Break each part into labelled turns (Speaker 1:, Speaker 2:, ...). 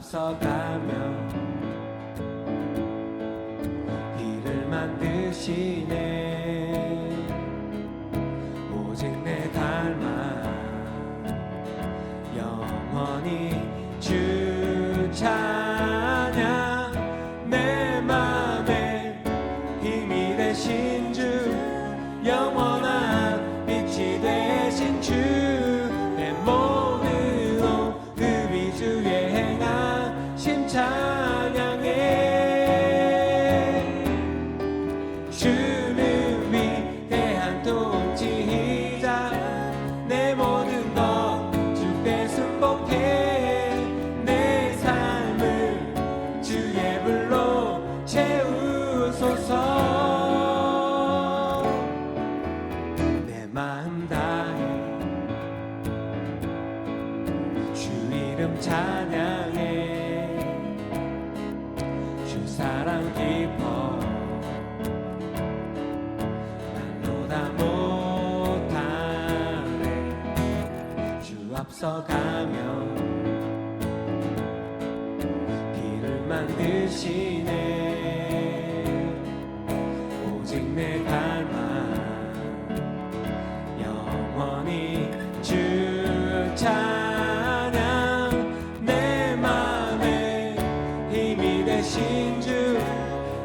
Speaker 1: 앞서가며 길을 만드시네. 오직 내 닮아 영원히 주 찬양. 내 맘에 힘이 되신 주, 영원한 빛이 되신 주, 내 모든 그 주의 행하심 찬양해. 주는 위대한 통치자, 내 모든 것 주께 순복해. 내 삶을 주의 불로 채우소서. 내 마음 다해 주 이름 찬양해. 주 사랑 깊어 말로 다 못하네. 주 앞서가며 길을 만드시네. 오직 내 닮아 영원히 주 찬양. 내 맘에 힘이 되신 주,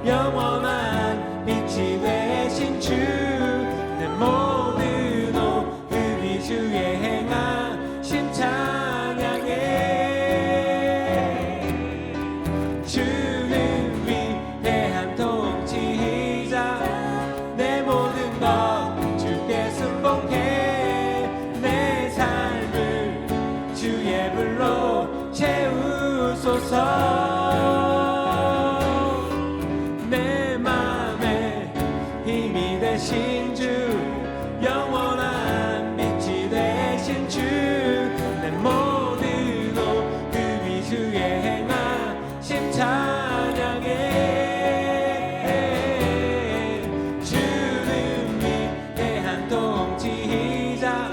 Speaker 1: 영원한 빛이 되신 주, 내 모든 오금이 주의 행하심 찬양해. 주는 위대한 통치자, 내 모든 것 주께 순복해. 내 삶을 주의 불로 채우소서. 내 맘에 힘이 되신 주, 영원한 빛이 되신 주, 내 모든 오금이 주의 행하심 찬양해. 주는 위대한 통치자,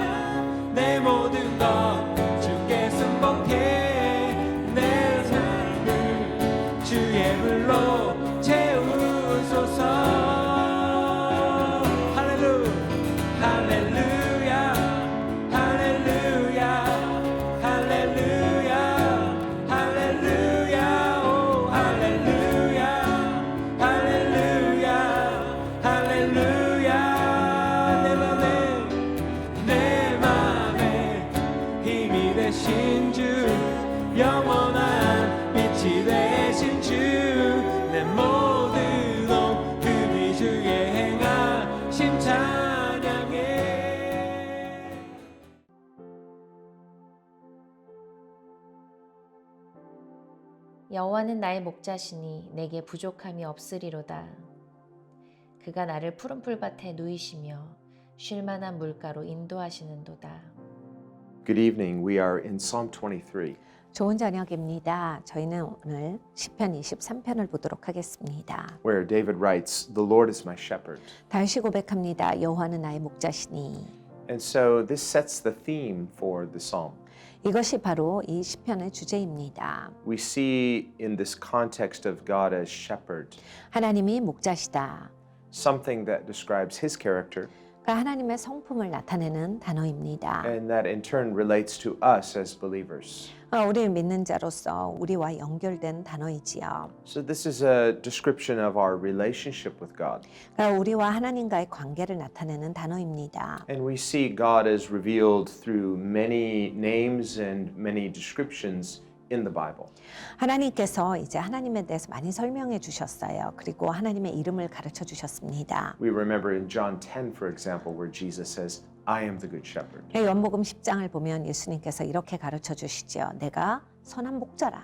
Speaker 1: 내 모든 것 주께 순복해. 내 삶을 주의 불로 채우소서. 할렐루야, 할렐루야, 할렐루야, 할렐루야, 오 할렐루야, 할렐루야, 할렐루야. 내 맘에 힘이 되신 주, 영원한 빛이 되신 주, 내 모든 오금이 주의 행하심 찬양해.
Speaker 2: 여호와는 나의 목자시니 내게 부족함이 없으리로다. 그가 나를 푸른 풀밭에 누이시며 쉴 만한 물가로 인도하시는도다.
Speaker 3: Good evening. We are in Psalm 23.
Speaker 4: 좋은 저녁입니다. 저희는 오늘 시편 23편을 보도록 하겠습니다.
Speaker 3: Where David writes, "The Lord is my shepherd."
Speaker 4: 다시 고백합니다. 여호와는 나의 목자시니.
Speaker 3: And so this sets the theme for the psalm.
Speaker 4: 이것이 바로 이 시편의 주제입니다.
Speaker 3: We see in this context of God as shepherd
Speaker 4: 하나님이 목자시다.
Speaker 3: something that describes his character
Speaker 4: 그러니까 하나님의 성품을 나타내는 단어입니다.
Speaker 3: and that in turn relates to us as believers.
Speaker 4: 우리 믿는 자로서 우리와 연결된 단어이지요.
Speaker 3: So this is a description of our relationship with God.
Speaker 4: 그러니까 우리와 하나님과의 관계를 나타내는 단어입니다.
Speaker 3: And we see God as revealed through many names and many descriptions in the Bible.
Speaker 4: 하나님께서 이제 하나님에 대해서 많이 설명해 주셨어요. 그리고 하나님의 이름을 가르쳐 주셨습니다.
Speaker 3: We remember in John 10, for example, where Jesus says, I am the good shepherd.
Speaker 4: 요한복음 10장을 보면 예수님께서 이렇게 가르쳐 주시죠. 내가 선한 목자라.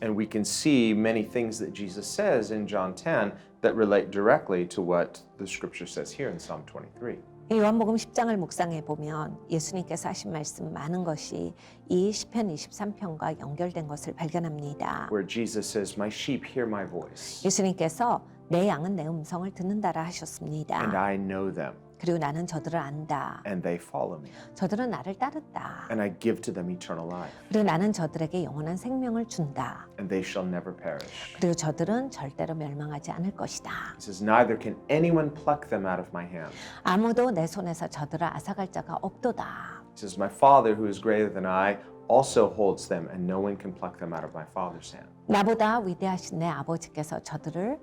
Speaker 3: And we can see many things that Jesus says in John 10 that relate directly to what the scripture says here in Psalm 23.
Speaker 4: 요한복음 10장을 묵상해 보면 예수님께서 하신 말씀 많은 것이 이 시편 23편과 연결된 것을 발견합니다.
Speaker 3: Where Jesus says, My sheep hear my voice,
Speaker 4: 예수님께서 내 양은 내 음성을 듣는다라 하셨습니다.
Speaker 3: and I know them.
Speaker 4: 그리고 나는 저들을 안다.
Speaker 3: and they follow me.
Speaker 4: 저들은 나를 따른다.
Speaker 3: And I give to them eternal life,
Speaker 4: 그리고 나는 저들에게 영원한 생명을 준다.
Speaker 3: and they shall never perish.
Speaker 4: 그리고 저들은 절대로 멸망하지 않을 것이다.
Speaker 3: He says, neither can anyone pluck them out of my hand.
Speaker 4: 아무도 내 손에서 저들을 앗아갈 자가 없도다.
Speaker 3: He says, my Father who is greater than I also holds them, and no one can pluck them out of my Father's hand.
Speaker 4: 나보다 위대하신 내 아버지께서 저들을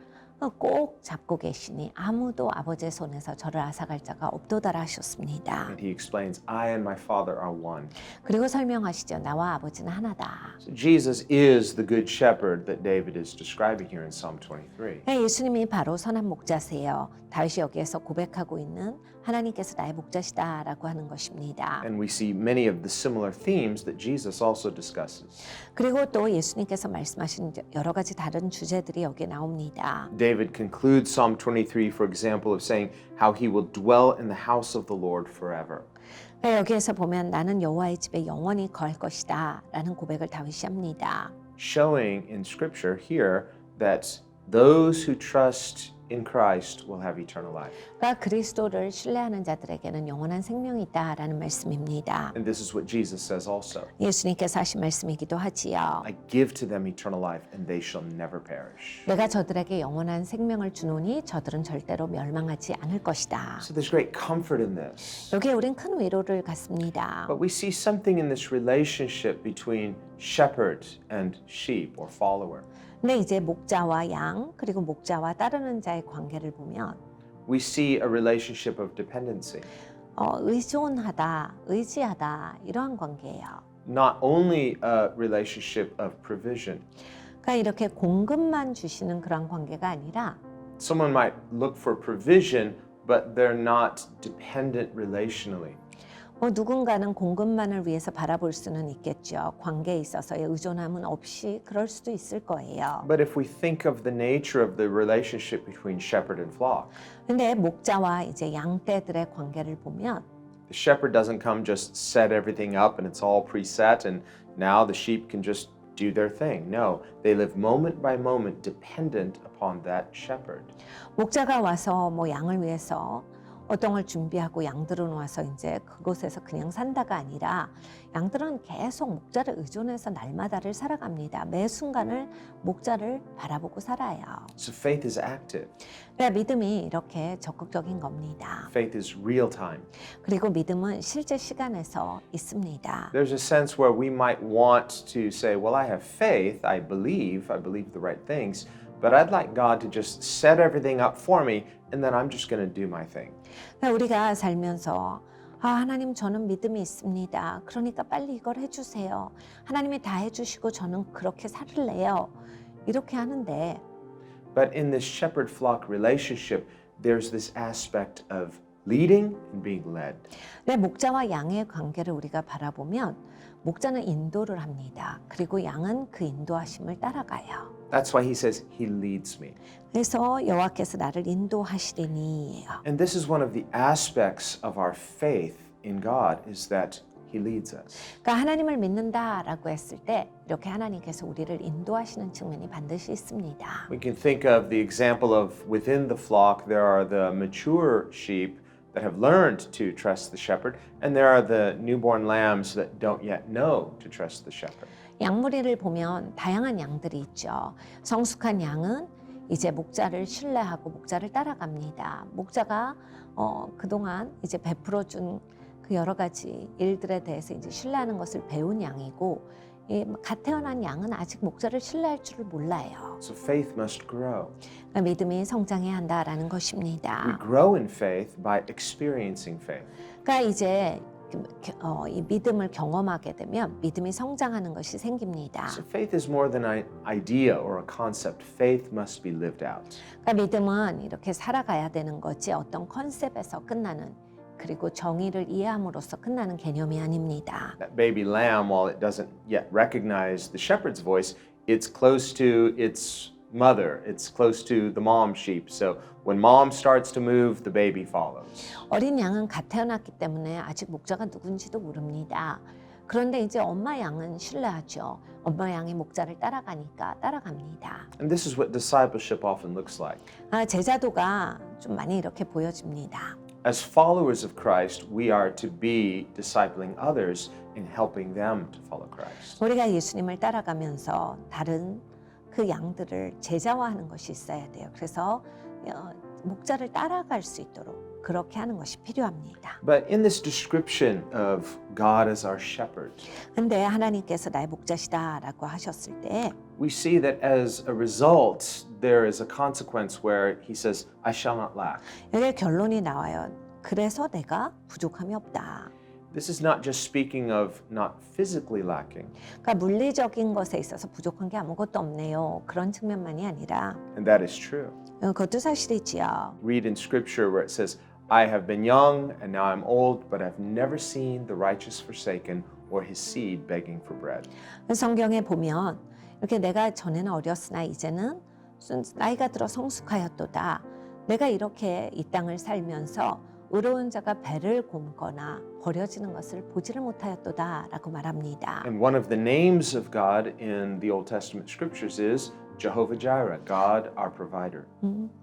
Speaker 4: 꼭 잡고 계시니 아무도 아버지의 손에서 저를 앗아갈 자가 없도다라 하셨습니다.
Speaker 3: And he explains, I and my Father are one.
Speaker 4: 그리고 설명하시죠. 나와 아버지는 하나다.
Speaker 3: So Jesus is the good shepherd that David is describing here in Psalm 23.
Speaker 4: 네, 예수님이 바로 선한 목자세요. 다윗이 여기에서 고백하고 있는 하나님께서 나의 목자시다라고 하는 것입니다.
Speaker 3: And we see many of the similar themes that Jesus also discusses.
Speaker 4: 그리고 또 예수님께서 말씀하신 여러 가지 다른 주제들이 여기에 나옵니다.
Speaker 3: David concludes Psalm 23, for example, of saying how he will dwell in the house of the Lord forever.
Speaker 4: 네, 여기에서 보면 나는 여호와의 집에 영원히 거할 것이다 라는 고백을 다윗이 합니다.
Speaker 3: Showing in Scripture here that those who trust in Christ will have eternal life.
Speaker 4: 그러니까 그리스도를 신뢰하는 자들에게는 영원한 생명이 있다라는 말씀입니다.
Speaker 3: And this is what Jesus says also.
Speaker 4: 예수님께서 하신 말씀이기도 하지요.
Speaker 3: I give to them eternal life, and they shall never perish.
Speaker 4: 내가 저들에게 영원한 생명을 주노니 저들은 절대로 멸망하지 않을 것이다.
Speaker 3: So there's great comfort in this.
Speaker 4: 여기에 우린 큰 위로를 갖습니다.
Speaker 3: But we see something in this relationship between shepherd and sheep or follower.
Speaker 4: 근데 이제 목자와 양 그리고 목자와 따르는 자의 관계를 보면
Speaker 3: We see a relationship of dependency.
Speaker 4: 의존하다, 의지하다 이러한 관계예요.
Speaker 3: Not only a relationship of provision.
Speaker 4: 그러니까 이렇게 공급만 주시는 그런 관계가 아니라
Speaker 3: Someone might look for provision, but they're not dependent relationally.
Speaker 4: 누군가는 공급만을 위해서 바라볼 수는 있겠죠. 관계에 있어서의 의존함은 없이 그럴 수도 있을 거예요.
Speaker 3: But if we think of the nature of the relationship between shepherd and flock,
Speaker 4: 근데 목자와 이제 양떼들의 관계를 보면
Speaker 3: the shepherd doesn't come just set everything up and it's all preset and now the sheep can just do their thing. No, they live moment by moment dependent upon that shepherd.
Speaker 4: 목자가 와서 양을 위해서 어떤 걸 준비하고 양들은 와서 이제 그곳에서 그냥 산다가 아니라 양들은 계속 목자를 의존해서 날마다를 살아갑니다. 매 순간을 목자를 바라보고 살아요.
Speaker 3: So faith is active.
Speaker 4: 그러니까 믿음이 이렇게 적극적인 겁니다.
Speaker 3: Faith is real time.
Speaker 4: 그리고 믿음은 실제 시간에서 있습니다.
Speaker 3: There's a sense where we might want to say, well, I have faith, I believe the right things, but I'd like God to just set everything up for me and then I'm just going to do my thing.
Speaker 4: 그러니까 우리가 살면서 하나님 저는 믿음이 있습니다. 그러니까 빨리 이걸 해주세요. 하나님이 다 해주시고 저는 그렇게 살을래요. 이렇게 하는데
Speaker 3: But in this shepherd-flock relationship, there's this aspect of leading and being led.
Speaker 4: 내 목자와 양의 관계를 우리가 바라보면 목자는 인도를 합니다. 그리고 양은 그 인도하심을 따라가요.
Speaker 3: That's why he says, he leads me.
Speaker 4: 그래서 여호와께서 나를 인도하시리니예요.
Speaker 3: And this is one of the aspects of our faith in God is that he leads us.
Speaker 4: 그러니까 하나님을 믿는다라고 했을 때 이렇게 하나님께서 우리를 인도하시는 측면이 반드시 있습니다.
Speaker 3: We can think of the example of within the flock, there are the mature sheep that have learned to trust the shepherd, and there are the newborn lambs that don't yet know to trust the shepherd.
Speaker 4: 양무리를 보면 다양한 양들이 있죠. 성숙한 양은 이제 목자를 신뢰하고 목자를 따라갑니다. 목자가 그동안 이제 베풀어준 그 여러 가지 일들에 대해서 이제 신뢰하는 것을 배운 양이고 갓 태어난 양은 아직 목자를 신뢰할 줄을 몰라요.
Speaker 3: So faith must grow.
Speaker 4: 그러니까 믿음이 성장해야 한다라는
Speaker 3: We
Speaker 4: 것입니다.
Speaker 3: grow in faith by experiencing faith.
Speaker 4: 그러니까 이제 이 믿음을 경험하게 되면 믿음이 성장하는 것이 생깁니다.
Speaker 3: So faith is more than an idea or a concept. Faith must be lived out.
Speaker 4: 그러니까 믿음은 이렇게 살아가야 되는 거지 어떤 컨셉에서 끝나는 그리고 정의를 이해함으로써 끝나는 개념이 아닙니다.
Speaker 3: That baby lamb, while it doesn't yet recognize the shepherd's voice, it's close to its mother. It's close to the mom sheep. So when mom starts to move, the baby follows.
Speaker 4: 어린 양은 갓 태어났기 때문에 아직 목자가 누군지도 모릅니다. 그런데 이제 엄마 양은 신뢰하죠. 엄마 양의 목자를 따라가니까 따라갑니다.
Speaker 3: And this is what discipleship often looks like.
Speaker 4: 제자도가 좀 많이 이렇게 보여집니다.
Speaker 3: as followers of Christ, we are to be discipling others in helping them to follow Christ.
Speaker 4: 우리가 예수님을 따라가면서 다른 그 양들을 제자화하는 것이 있어야 돼요. 그래서 목자를 따라갈 수 있도록 그렇게 하는 것이 필요합니다.
Speaker 3: But in this description of God as our shepherd,
Speaker 4: 근데 하나님께서 나의 목자시다라고 하셨을 때
Speaker 3: we see that as a result, there is a consequence where he says, I shall not lack.
Speaker 4: 여기 결론이 나와요. 그래서 내가 부족함이 없다.
Speaker 3: This is not just speaking of not physically lacking,
Speaker 4: 그러니까 물리적인 것에 있어서 부족한 게 아무것도 없네요. 그런 측면만이 아니라
Speaker 3: and that is true.
Speaker 4: 그것도 사실이지요.
Speaker 3: Read in scripture where it says, I have been young and now I'm old, but I've never seen the righteous forsaken or his seed begging for bread.
Speaker 4: 성경에 보면 이렇게 내가 전에는 어렸으나 이제는 나이가 들어 성숙하였도다. 내가 이렇게 이 땅을 살면서 의로운 자가 배를 곪거나 버려지는 것을 보지를 못하였도다라고 말합니다.
Speaker 3: And one of the names of God in the Old Testament scriptures is Jehovah Jireh, God our provider.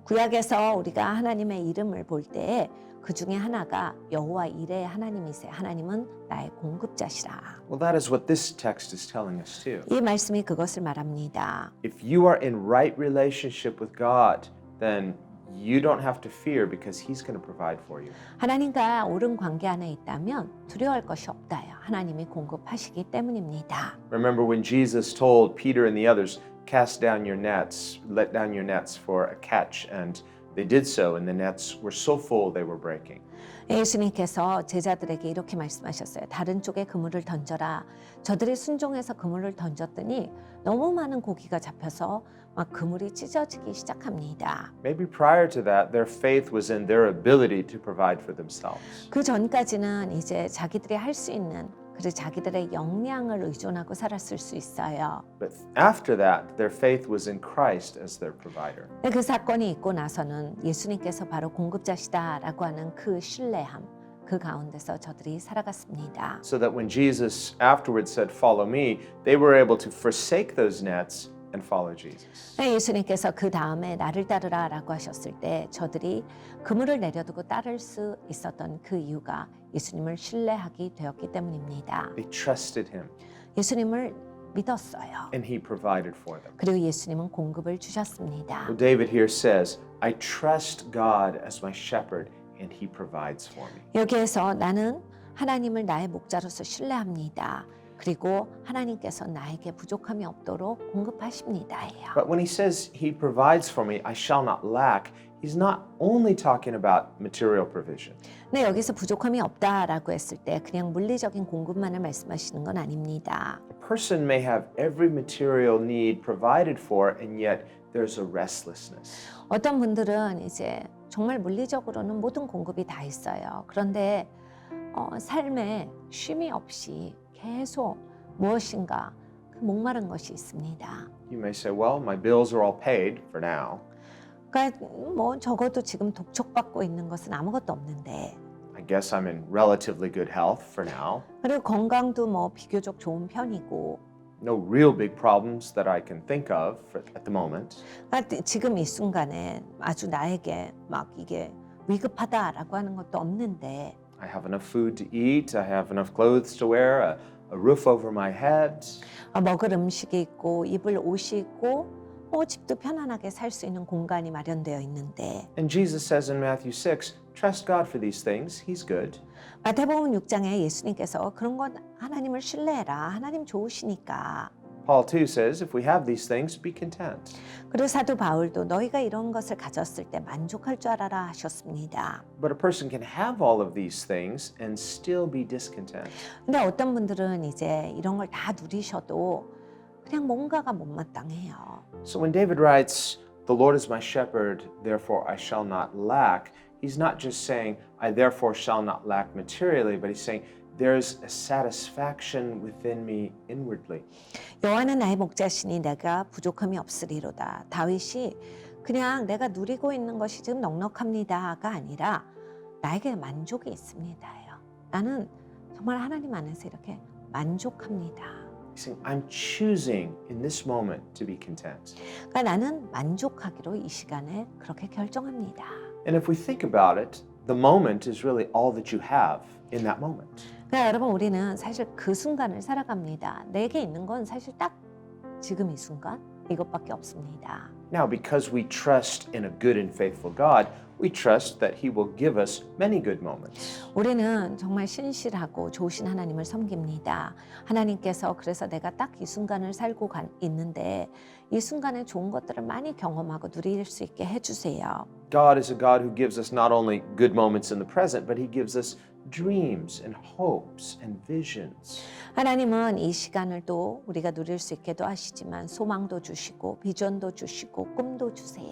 Speaker 4: 구약에서 우리가 하나님의 이름을 볼 때 그 중에 하나가 여호와 이레의 하나님이세요. 하나님은 나의 공급자시라.
Speaker 3: Well, that is what this text is telling us too.
Speaker 4: 이 말씀이 그것을 말합니다.
Speaker 3: If you are in right relationship with God, then you don't have to fear because he's going to provide for you.
Speaker 4: 하나님과 옳은 관계 안에 있다면 두려워할 것이 없다요. 하나님이 공급하시기 때문입니다.
Speaker 3: Remember when Jesus told Peter and the others, cast down your nets, let down your nets for a catch, and they did so, and the nets were so full they were breaking.
Speaker 4: 예수님께서 제자들에게 이렇게 말씀하셨어요. 다른 쪽에 그물을 던져라. 저들이 순종해서 그물을 던졌더니 너무 많은 고기가 잡혀서 막 그물이 찢어지기 시작합니다.
Speaker 3: Maybe prior to that, their faith was in their ability to provide for themselves.
Speaker 4: 그 전까지는 이제 자기들이 할 수 있는 그리고 자기들의 역량을 의존하고 살았을 수 있어요.
Speaker 3: But after that, their faith was in Christ as their provider.
Speaker 4: 그 사건이 있고 나서는 예수님께서 바로 공급자시다라고 하는 그 신뢰함, 그 가운데서 저들이 살아갔습니다.
Speaker 3: So that when Jesus afterwards said, follow me, they were able to forsake those nets and follow Jesus.
Speaker 4: 예수님께서 그 다음에 나를 따르라라고 하셨을 때 저들이 그물을 내려두고 따를 수 있었던 그 이유가 예수님을 신뢰하기 되었기 때문입니다.
Speaker 3: They trusted him
Speaker 4: 예수님을 믿었어요.
Speaker 3: and he provided for them.
Speaker 4: 그리고 예수님은 공급을 주셨습니다.
Speaker 3: Well, David here says, I trust God as my shepherd and he provides for me.
Speaker 4: 여기에서 나는 하나님을 나의 목자로서 신뢰합니다. 그리고 하나님께서 나에게 부족함이 없도록 공급하십니다예요.
Speaker 3: But when he says he provides for me, I shall not lack, he's not only talking about material provision.
Speaker 4: 근데 여기서 부족함이 없다라고 했을 때 그냥 물리적인 공급만을 말씀하시는 건 아닙니다.
Speaker 3: A person may have every material need provided for and yet there's a restlessness.
Speaker 4: 어떤 분들은 이제 정말 물리적으로는 모든 공급이 다 있어요. 그런데 삶에 쉼이 없이 계속 무엇인가 그 목마른 것이 있습니다.
Speaker 3: You may say, well, my bills are all paid for now.
Speaker 4: 그러니까 뭐 적어도 지금 독촉받고 있는 것은 아무것도 없는데
Speaker 3: I guess I'm in relatively good health for now.
Speaker 4: 그리고 건강도 뭐 비교적 좋은 편이고
Speaker 3: No real big problems that I can think of at the moment.
Speaker 4: 그러니까 지금 이 순간에 아주 나에게 막 이게 위급하다라고 하는 것도 없는데
Speaker 3: I have enough food to eat. I have enough clothes to wear, a roof over my head.
Speaker 4: 먹을 음식이 있고 입을 옷이 있고 집도 편안하게 살 수 있는 공간이 마련되어 있는데
Speaker 3: And Jesus says in Matthew 6, trust God for these things. He's good.
Speaker 4: 마태복음 6장에 예수님께서 그런 건 하나님을 신뢰해라. 하나님 좋으시니까.
Speaker 3: Paul too says, if we have these things, be content.
Speaker 4: 그리고 사도 바울도 너희가 이런 것을 가졌을 때 만족할 줄 알아라 하셨습니다.
Speaker 3: But a person can have all of these things and still be discontent.
Speaker 4: 근데 어떤 분들은 이제 이런 걸 다 누리셔도 그냥 뭔가가 못마땅해요.
Speaker 3: So when David writes, the Lord is my shepherd, therefore I shall not lack, he's not just saying, I therefore shall not lack materially, but he's saying, there's a satisfaction within me inwardly.
Speaker 4: 여호와는 나의 목자시니 내가 부족함이 없으리로다. 다윗이 그냥 내가 누리고 있는 것이 지금 넉넉합니다가 아니라 나에게 만족이 있습니다예요. 나는 정말 하나님 안에서 이렇게 만족합니다.
Speaker 3: He's saying, I'm choosing in this moment to be content.
Speaker 4: 그러니까 나는 만족하기로 이 시간에 그렇게 결정합니다.
Speaker 3: And if we think about it, the moment is really all that you have in that moment.
Speaker 4: 그러니까 여러분 우리는 사실 그 순간을 살아갑니다. 내게 있는 건 사실 딱 지금 이 순간 이것밖에 없습니다.
Speaker 3: Now, because we trust in a good and faithful God, we trust that He will give us many good moments.
Speaker 4: 우리는 정말 신실하고 좋으신 하나님을 섬깁니다. 하나님께서 그래서 내가 딱 이 순간을 살고 있는데 이 순간에 좋은 것들을 많이 경험하고 누릴 수 있게 해주세요.
Speaker 3: God is a God who gives us not only good moments in the present, but He gives us dreams and hopes and visions.
Speaker 4: 하나님은 이 시간을 또 우리가 누릴 수 있게도 하시지만 소망도 주시고 비전도 주시고 꿈도 주세요.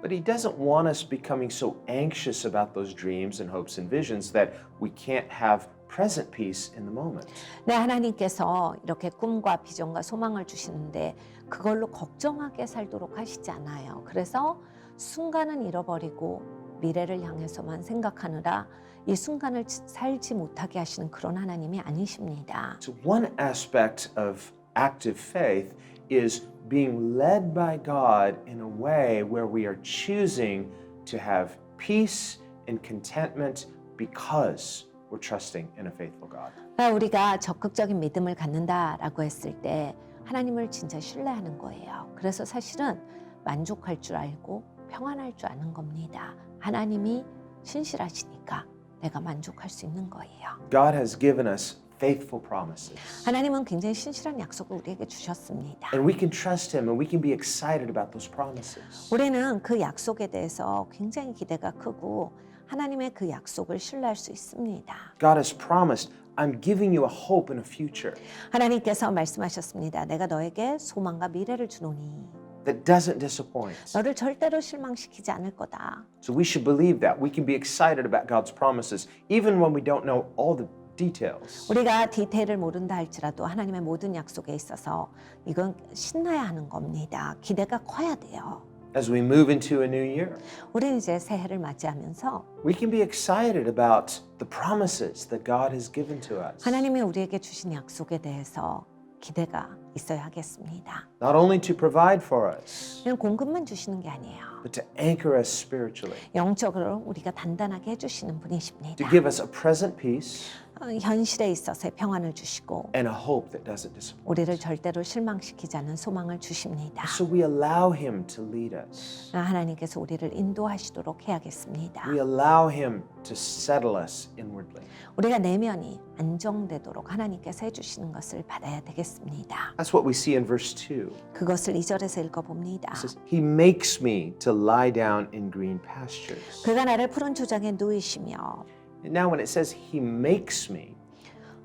Speaker 3: But He doesn't want us becoming so anxious about those dreams and hopes and visions that we can't have present peace in the moment.
Speaker 4: 네, 하나님께서 이렇게 꿈과 비전과 소망을 주시는데 그걸로 걱정하게 살도록 하시지 않아요. 그래서 순간은 잃어버리고 미래를 향해서만 생각하느라 이 순간을 살지 못하게 하시는 그런 하나님이 아니십니다.
Speaker 3: So one aspect of active faith is being led by God in a way where we are choosing to have peace and contentment because we're trusting in a faithful God.
Speaker 4: 그러니까 우리가 적극적인 믿음을 갖는다라고 했을 때 하나님을 진짜 신뢰하는 거예요. 그래서 사실은 만족할 줄 알고 평안할 줄 아는 겁니다. 하나님이 신실하시니까 내가 만족할 수 있는 거예요.
Speaker 3: God has given us faithful promises.
Speaker 4: 하나님은 굉장히 신실한 약속을 우리에게 주셨습니다.
Speaker 3: And we can trust Him and we can be excited about those promises.
Speaker 4: 우리는 그 약속에 대해서 굉장히 기대가 크고 하나님의 그 약속을 신뢰할 수 있습니다.
Speaker 3: God has promised, I'm giving you a hope and a future
Speaker 4: 하나님께서 말씀하셨습니다. 내가 너에게 소망과 미래를 주노니
Speaker 3: that doesn't disappoint.
Speaker 4: 너를 절대로 실망시키지 않을 거다.
Speaker 3: So we should believe that. We can be excited about God's promises even when we don't know all the details.
Speaker 4: 우리가 디테일을 모른다 할지라도 하나님의 모든 약속에 있어서 이건 신나야 하는 겁니다. 기대가 커야 돼요.
Speaker 3: As we move into a new year,
Speaker 4: 우리는 이제 새해를 맞이하면서
Speaker 3: we can be excited about the promises that God has given to us.
Speaker 4: 하나님이 우리에게 주신 약속에 대해서 기대가 있어야 하겠습니다.
Speaker 3: Not only to provide for us,
Speaker 4: 그냥 공급만 주시는 게 아니에요.
Speaker 3: but to anchor us spiritually,
Speaker 4: 영적으로 우리가 단단하게 해주시는
Speaker 3: to
Speaker 4: 분이십니다.
Speaker 3: give us a present peace
Speaker 4: 현실에 있어서의 평안을 주시고
Speaker 3: and a hope that doesn't disappoint.
Speaker 4: 우리를 절대로 실망시키지 않는 소망을 주십니다.
Speaker 3: So we allow Him to lead us.
Speaker 4: 하나님께서 우리를 인도하시도록 해야겠습니다.
Speaker 3: We allow Him to settle us inwardly.
Speaker 4: 우리가 내면이 안정되도록 하나님께서 해주시는 것을 받아야 되겠습니다.
Speaker 3: That's what we see in verse 2.
Speaker 4: 그것을 2절에서 읽어봅니다.
Speaker 3: It says, He makes me to lie down in green pastures.
Speaker 4: 그가 나를 푸른 초장에 누이시며
Speaker 3: And now when it says He makes me,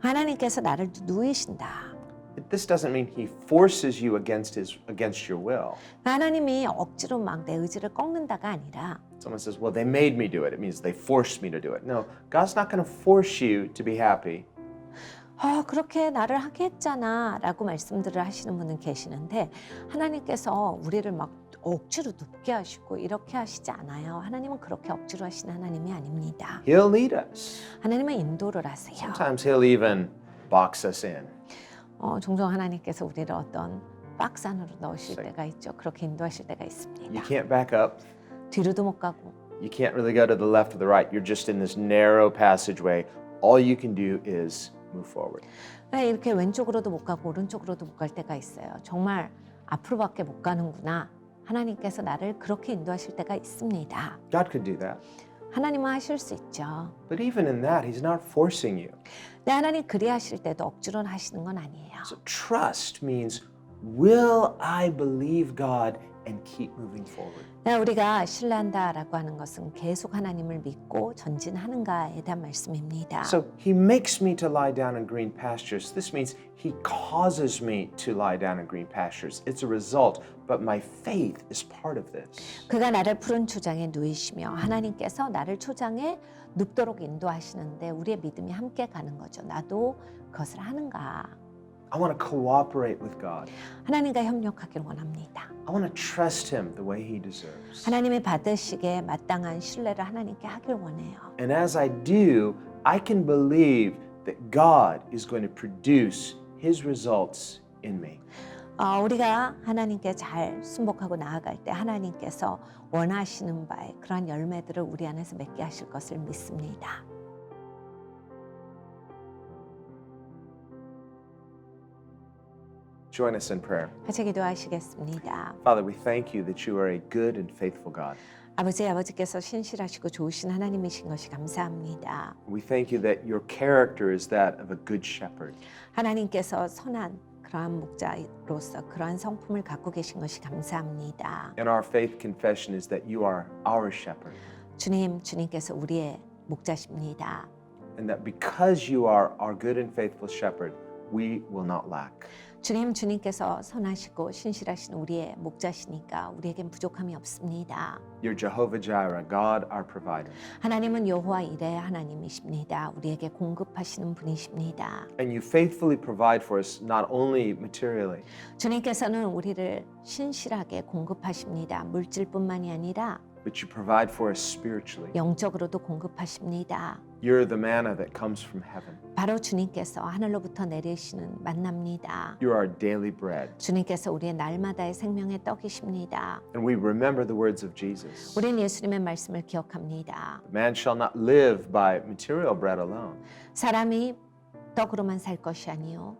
Speaker 4: 하나님께서 나를 누이신다.
Speaker 3: this doesn't mean He forces you against your will.
Speaker 4: 하나님이 억지로 막 내 의지를 꺾는다가 아니라
Speaker 3: Someone says, well, they made me do it. It means they forced me to do it. No, God's not going to force you to be happy.
Speaker 4: 그렇게 나를 하게 했잖아 라고 말씀들을 하시는 분은 계시는데 하나님께서 우리를 막 억지로 눕게 하시고 이렇게 하시지 않아요. 하나님은 그렇게 억지로 하시는 하나님이 아닙니다.
Speaker 3: He'll lead us.
Speaker 4: 하나님은 인도를 하세요.
Speaker 3: Sometimes He'll even box us in.
Speaker 4: 종종 하나님께서 우리를 어떤 박스 안으로 넣으실
Speaker 3: Say.
Speaker 4: 때가 있죠. 그렇게 인도하실 때가
Speaker 3: You
Speaker 4: 있습니다.
Speaker 3: can't back up.
Speaker 4: 뒤로도 못 가고
Speaker 3: You can't really go to the left or the right. You're just in this narrow passageway. All you can do is move forward.
Speaker 4: 이렇게 왼쪽으로도 못 가고 오른쪽으로도 못 갈 때가 있어요. 정말 앞으로밖에 못 가는구나. 하나님께서 나를 그렇게 인도하실 때가 있습니다.
Speaker 3: God could do that.
Speaker 4: 하나님은 하실 수 있죠.
Speaker 3: But even in that, He's not forcing you.
Speaker 4: 네, 하나님 그리 하실 때도 억지로 하시는 건 아니에요.
Speaker 3: So trust means, will I believe God and keep moving forward?
Speaker 4: 네, 우리가 신뢰한다라고 하는 것은 계속 하나님을 믿고 전진하는가에 대한 말씀입니다.
Speaker 3: So He makes me to lie down in green pastures. This means He causes me to lie down in green pastures. It's a result, but my faith is part of this.
Speaker 4: 그가 나를 푸른 초장에 누이시며 하나님께서 나를 초장에 눕도록 인도하시는데 우리의 믿음이 함께 가는 거죠. 나도 그것을 하는가?
Speaker 3: I want to cooperate with God.
Speaker 4: 하나님과 협력하기를 원합니다.
Speaker 3: I want to trust Him the way He deserves.
Speaker 4: 하나님이 받으시기에 마땅한 신뢰를 하나님께 하길 원해요.
Speaker 3: And as I do, I can believe that God is going to produce His results in me.
Speaker 4: 우리가 하나님께 잘 순복하고 나아갈 때 하나님께서 원하시는 바에 그러한 열매들을 우리 안에서 맺게 하실 것을 믿습니다.
Speaker 3: Join us in prayer.
Speaker 4: 같이 기도하시겠습니다.
Speaker 3: Father, we thank you that you are a good and faithful God.
Speaker 4: 아버지께서 신실하시고 좋으신 하나님이신 것이 감사합니다.
Speaker 3: We thank you that your character is that of a good shepherd.
Speaker 4: 하나님께서 선한 그러한 목자로서 그러한 성품을 갖고 계신 것이 감사합니다.
Speaker 3: And our faith confession is that you are our shepherd.
Speaker 4: 주님께서 우리의 목자십니다.
Speaker 3: And that because you are our good and faithful shepherd, we will not lack.
Speaker 4: 주님께서 선하시고 신실하신 우리의 목자시니까 우리에겐 부족함이 없습니다.
Speaker 3: You're Jehovah Jireh, God our provider.
Speaker 4: 하나님은 여호와 이레의 하나님이십니다. 우리에게 공급하시는 분이십니다.
Speaker 3: And you faithfully provide for us not only materially,
Speaker 4: 주님께서는 우리를 신실하게 공급하십니다. 물질뿐만이 아니라
Speaker 3: but you provide for us spiritually.
Speaker 4: 영적으로도 공급하십니다.
Speaker 3: You're the manna that comes from heaven.
Speaker 4: 바로 주님께서 하늘로부터 내리시는 만납니다.
Speaker 3: You're our daily bread.
Speaker 4: 주님께서 우리의 날마다의 생명의 떡이십니다.
Speaker 3: And we remember the words of Jesus.
Speaker 4: 우리는 예수님의 말씀을 기억합니다.
Speaker 3: Man shall not live by material bread alone,
Speaker 4: 사람이 떡으로만 살 것이 아니요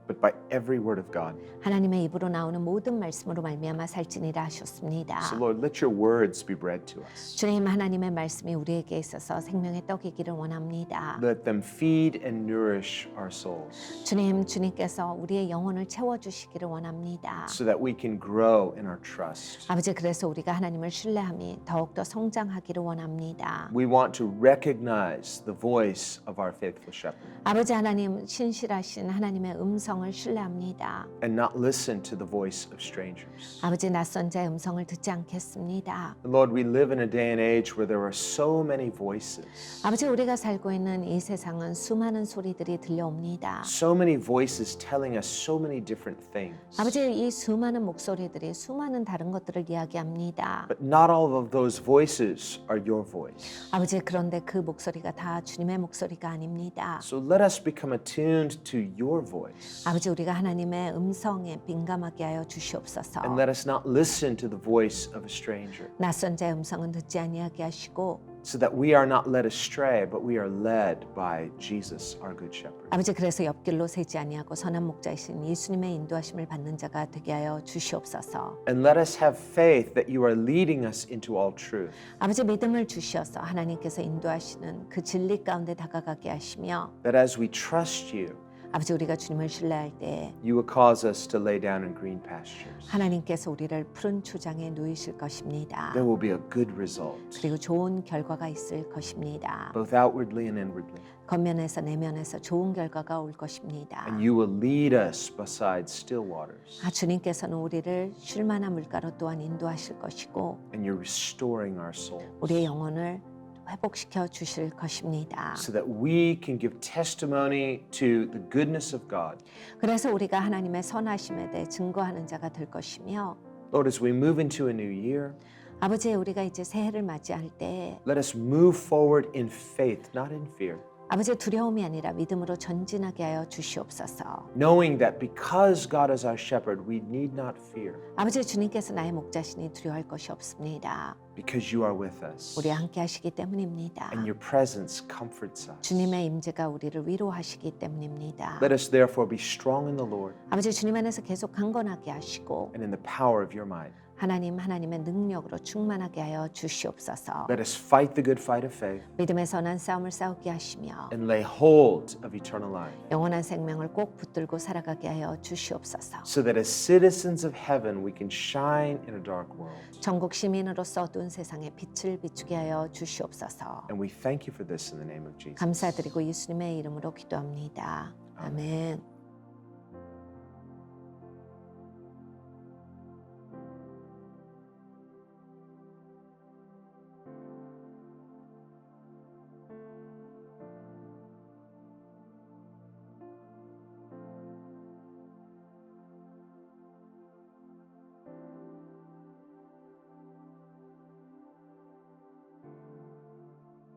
Speaker 3: but by every word of God.
Speaker 4: 하나님의 입으로 나오는 모든 말씀으로 말미암아 살지니라 하셨습니다.
Speaker 3: So Lord, let your words be bread to us.
Speaker 4: 주님 하나님의 말씀이 우리에게 있어서 생명의 떡이기를 원합니다.
Speaker 3: Let them feed and nourish our souls
Speaker 4: 주님께서 우리의 영혼을 채워주시기를 원합니다.
Speaker 3: so that we can grow in our trust.
Speaker 4: 아버지 그래서 우리가 하나님을 신뢰함이 더욱더 성장하기를 원합니다.
Speaker 3: We want to recognize the voice of our faithful shepherd
Speaker 4: 아버지 하나님 신실하신 하나님의 음성을 신뢰합니다.
Speaker 3: and not listen to the voice of strangers.
Speaker 4: 아버지 낯선 자의 음성을 듣지 않겠습니다.
Speaker 3: Lord, we live in a day and age where there are so many voices.
Speaker 4: 아버지 우리가 살고 있는 이 세상은 수많은 소리들이 들려옵니다.
Speaker 3: So many voices telling us so many different things.
Speaker 4: 아버지 이 수많은 목소리들이 수많은 다른 것들을 이야기합니다.
Speaker 3: But not all of those voices are your voice.
Speaker 4: 아버지 그런데 그 목소리가 다 주님의 목소리가 아닙니다.
Speaker 3: So let us become attuned to your voice.
Speaker 4: 아버지 우리가 하나님의 음성에 민감하게 하여 주시옵소서.
Speaker 3: And let us not listen to the voice of a stranger,
Speaker 4: 낯선 자의 음성은 듣지 아니하게 하시고
Speaker 3: so that we are not led astray, but we are led by Jesus, our good shepherd.
Speaker 4: 아버지 그래서 옆길로 새지 아니하고 선한 목자이신 예수님의 인도하심을 받는 자가 되게 하여 주시옵소서.
Speaker 3: And let us have faith that you are leading us into all truth,
Speaker 4: 아버지 믿음을 주시어서 하나님께서 인도하시는 그 진리 가운데 다가가게 하시며
Speaker 3: that as we trust you,
Speaker 4: 아버지 우리가 주님을 신뢰할 때
Speaker 3: you will cause us to lay down in green pastures.
Speaker 4: 하나님께서 우리를 푸른 초장에 누이실 것입니다.
Speaker 3: There will be a good result,
Speaker 4: 그리고 좋은 결과가 있을 것입니다.
Speaker 3: both outwardly and inwardly.
Speaker 4: 겉면에서 내면에서 좋은 결과가 올 것입니다.
Speaker 3: And you will lead us beside still waters.
Speaker 4: 주님께서는 우리를 쉴 만한 물가로 또한 인도하실 것이고
Speaker 3: And you're restoring our souls
Speaker 4: 우리의 영혼을 회복시켜 주실 것입니다.
Speaker 3: so that we can give testimony to the goodness of God.
Speaker 4: 그래서 우리가 하나님의 선하심에 대해 증거하는 자가 될 것이며
Speaker 3: Lord, as we move into a new year,
Speaker 4: 아버지 우리가 이제 새해를 맞이할 때
Speaker 3: let us move forward in faith, not in fear,
Speaker 4: 아버지 두려움이 아니라 믿음으로 전진하게 하여 주시옵소서.
Speaker 3: knowing that because God is our shepherd, we need not fear
Speaker 4: 아버지 주님께서 나의 목자시니 두려워할 것이 없습니다.
Speaker 3: because you are with us.
Speaker 4: 우리 함께 하시기 때문입니다.
Speaker 3: And your presence comforts us.
Speaker 4: 주님의 임재가 우리를 위로하시기 때문입니다.
Speaker 3: Let us therefore be strong in the Lord
Speaker 4: 아버지 주님 안에서 계속 강건하게 하시고
Speaker 3: and in the power of your might.
Speaker 4: 하나님의 능력으로 충만하게 하여 주시옵소서.
Speaker 3: Let us fight the good fight of faith
Speaker 4: 믿음의 선한 싸움을 싸우게 하시며
Speaker 3: and lay hold of eternal life,
Speaker 4: 영원한 생명을 꼭 붙들고 살아가게 하여 주시옵소서.
Speaker 3: so that as citizens of heaven we can shine in a dark world.
Speaker 4: 전국 시민으로서 어두운 세상에 빛을 비추게 하여 주시옵소서.
Speaker 3: And we thank you for this in the name of Jesus.
Speaker 4: 감사드리고 예수님의 이름으로 기도합니다. 아멘.